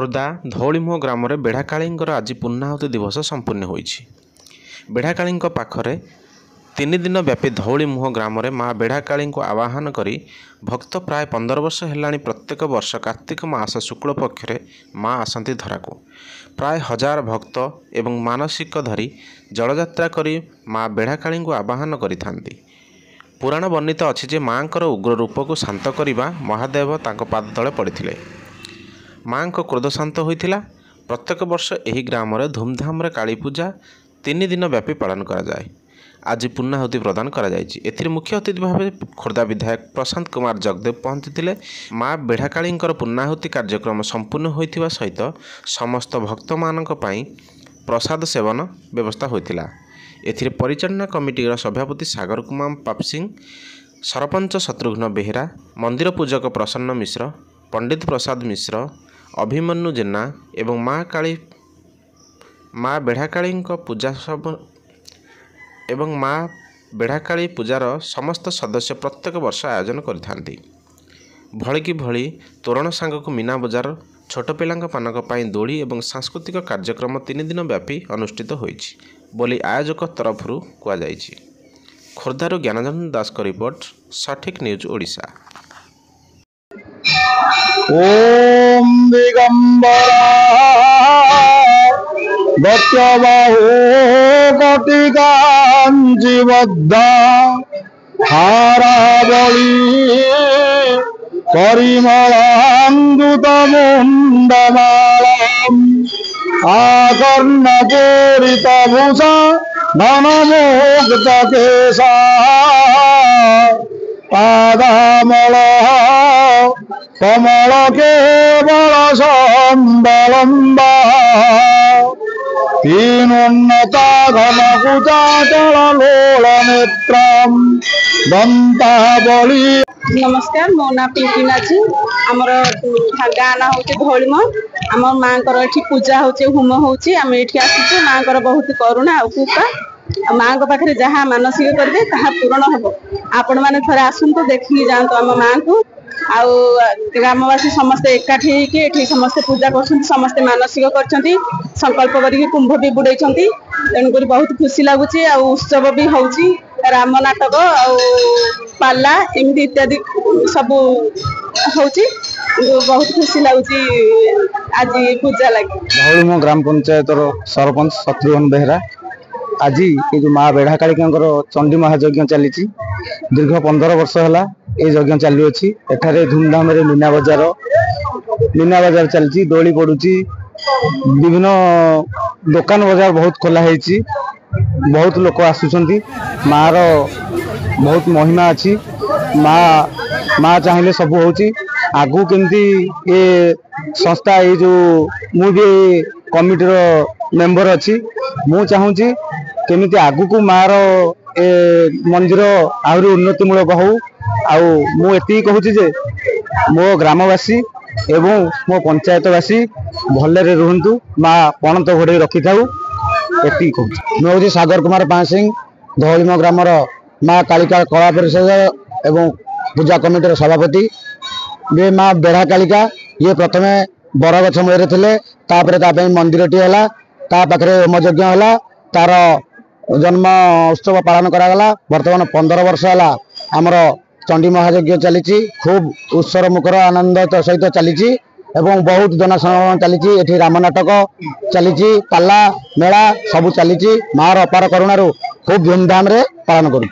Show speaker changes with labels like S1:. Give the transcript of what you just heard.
S1: ଖୋର୍ଦ୍ଧା ଧଉଳିମୁହ ଗ୍ରାମରେ ବେଢ଼ାକାଳୀଙ୍କର ଆଜି ପୂର୍ଣ୍ଣାହୁତି ଦିବସ ସମ୍ପୂର୍ଣ୍ଣ ହୋଇଛି। ବେଢ଼ାକାଳୀଙ୍କ ପାଖରେ 3 ଦିନ ବ୍ୟାପୀ ଧଉଳିମୁହ ଗ୍ରାମରେ ମା ବେଢ଼ାକାଳୀଙ୍କୁ ଆବାହନ କରି ଭକ୍ତ ପ୍ରାୟ 15 ବର୍ଷ ହେଲାଣି ପ୍ରତ୍ୟେକ ବର୍ଷ କାର୍ତ୍ତିକ ମାସ ଶୁକ୍ଳ ପକ୍ଷରେ ମା ଆସନ୍ତି ଧରାକୁ। ପ୍ରାୟ 1000 ଭକ୍ତ ଏବଂ ମାନସିକ ଧରି ଜଳଯାତ୍ରା କରି ମା ବେଢ଼ାକାଳୀଙ୍କୁ ଆବାହନ କରିଥାନ୍ତି। ପୁରାଣ ବର୍ଣ୍ଣିତ ଅଛି ଯେ ମାଙ୍କର ଉଗ୍ର ରୂପକୁ ଶାନ୍ତ କରିବା ମହାଦେବ ତାଙ୍କ ପାଦ ତଳେ ପଡ଼ିଥିଲେ। ମାଙ୍କ କ୍ରୋଧ ଶାନ୍ତ ହୋଇଥିଲା। ପ୍ରତ୍ୟେକ ବର୍ଷ ଏହି ଗ୍ରାମରେ ଧୁମଧାମରେ କାଳୀପୂଜା 3 ଦିନ ବ୍ୟାପୀ ପାଳନ କରାଯାଏ। ଆଜି ପୂର୍ଣ୍ଣାହୁତି ପ୍ରଦାନ କରାଯାଇଛି। ଏଥିରେ ମୁଖ୍ୟ ଅତିଥି ଭାବେ ଖୋର୍ଦ୍ଧା ବିଧାୟକ ପ୍ରଶାନ୍ତ କୁମାର ଜଗଦେବ ପହଞ୍ଚିଥିଲେ। ମା ବେଢ଼ାକାଳୀଙ୍କର ପୂର୍ଣ୍ଣାହୁତି କାର୍ଯ୍ୟକ୍ରମ ସମ୍ପୂର୍ଣ୍ଣ ହୋଇଥିବା ସହିତ ସମସ୍ତ ଭକ୍ତମାନଙ୍କ ପାଇଁ ପ୍ରସାଦ ସେବନ ବ୍ୟବସ୍ଥା ହୋଇଥିଲା। ଏଥିରେ ପରିଚାଳନା କମିଟିର ସଭାପତି ସାଗର କୁମାର ପାପସିଂ, ସରପଞ୍ଚ ଶତ୍ରୁଘ୍ନ ବେହେରା, ମନ୍ଦିର ପୂଜକ ପ୍ରସନ୍ନ ମିଶ୍ର, ପଣ୍ଡିତ ପ୍ରସାଦ ମିଶ୍ର, ଅଭିମନ୍ୟୁ ଜେନା ଏବଂ ମା ବେଢ଼ାକାଳୀଙ୍କ ବେଢ଼ାକାଳୀ ପୂଜାର ସମସ୍ତ ସଦସ୍ୟ ପ୍ରତ୍ୟେକ ବର୍ଷ ଆୟୋଜନ କରିଥାନ୍ତି। ଭଳିକି ଭଳି ତୋରଣ ସାଙ୍ଗକୁ ମୀନା ବଜାର, ଛୋଟ ପିଲାମାନଙ୍କ ପାଇଁ ଦୋଳି ଏବଂ ସାଂସ୍କୃତିକ କାର୍ଯ୍ୟକ୍ରମ 3 ଦିନ ବ୍ୟାପୀ ଅନୁଷ୍ଠିତ ହୋଇଛି ବୋଲି ଆୟୋଜକ ତରଫରୁ କୁହାଯାଇଛି। ଖୋର୍ଦ୍ଧାରୁ ଜ୍ଞାନଚନ୍ଦ୍ର ଦାସଙ୍କ ରିପୋର୍ଟ, ସଠିକ୍ ନ୍ୟୁଜ୍ ଓଡ଼ିଶା।
S2: ओम दिगंबरा भक्तबाहो कटिकांजीबद्धा हारावली परिमलान्दुतमुण्डमालम् आकर्णपूरितभूषा धनमुक्तकेशा पादामल कमल केवल सम्बलम्बा तीनोन्नता घनकुचाचल लोल नेत्रम् दंतावली।
S3: नमस्कार, मो ना पिंकी नाची। आमर गाँ ना हूँ धौलिम। आम माँ पूजा होम होम आसुचु। माँ बहुत करुणा और कृपा। माँ पाखे जहाँ मानसिक करेंगे ताहा पूरण हम। आपण मैंने थे आसतु देखिए जातु आम माँ को। आउ ग्रामवासी समस्ते एकाठी होकर समस्ते पूजा कर समस्ते मानसिक कर संकल्प करके कुंभ भी बुड़े तेणुक बहुत खुशी लगुच। उत्सव भी हो राम नाटक पाला एमती इत्यादि सब हो बहुत खुशी लगुच आज पूजा लगे।
S2: धौलिमो ग्राम पंचायत सरपंच शत्रुघ्न बेहेरा आज ये जो माँ बेढ़ाकाली चंडी महायज्ञ चली दीर्घ 15 वर्ष है ये यज्ञ चालू अच्छी। एठारे धूमधाम मीना बजार चलती, दोली पड़ुची, विभिन्न दुकान बजार बहुत खोला है, बहुत लोक आसुचंती। माँ रो बहुत महिमा अच्छी। माँ चाहिए सब होची। आगु केमती ये संस्था ये जो मु भी कमिटी रो मेंबर अच्छी, मु चाहूँगी केमिति आगु को माँ रो ए मंदिर आहरी उन्नतिमूलक हो। मु एति कहूँ जे मो ग्रामवासी एवं मो पंचायतवासी भलरे रुहंतु, माँ पणत घोड़े रखि थाउ एति कहूँ। मुझे सागर कुमार पासिंग, धौलिमो ग्रामर माँ कालिका कला परिषद एवं पूजा कमिटर सभापति। ये माँ बेढ़ाकालिका ये प्रथमे बरगछ मूल थे, मंदिर टी है, पाखे होमयज्ञ है, तार जन्म उत्सव पालन करागला। बर्तमान 15 वर्ष है आमर चंडी महायज्ञ चली खूब उत्सव मुखर आनंद सहित चली एवं बहुत जनसमागम चली। ये राम नाटक चली, पाला मेला सब चली। माँ अपार करुणा खूब धूमधाम पालन करुँ।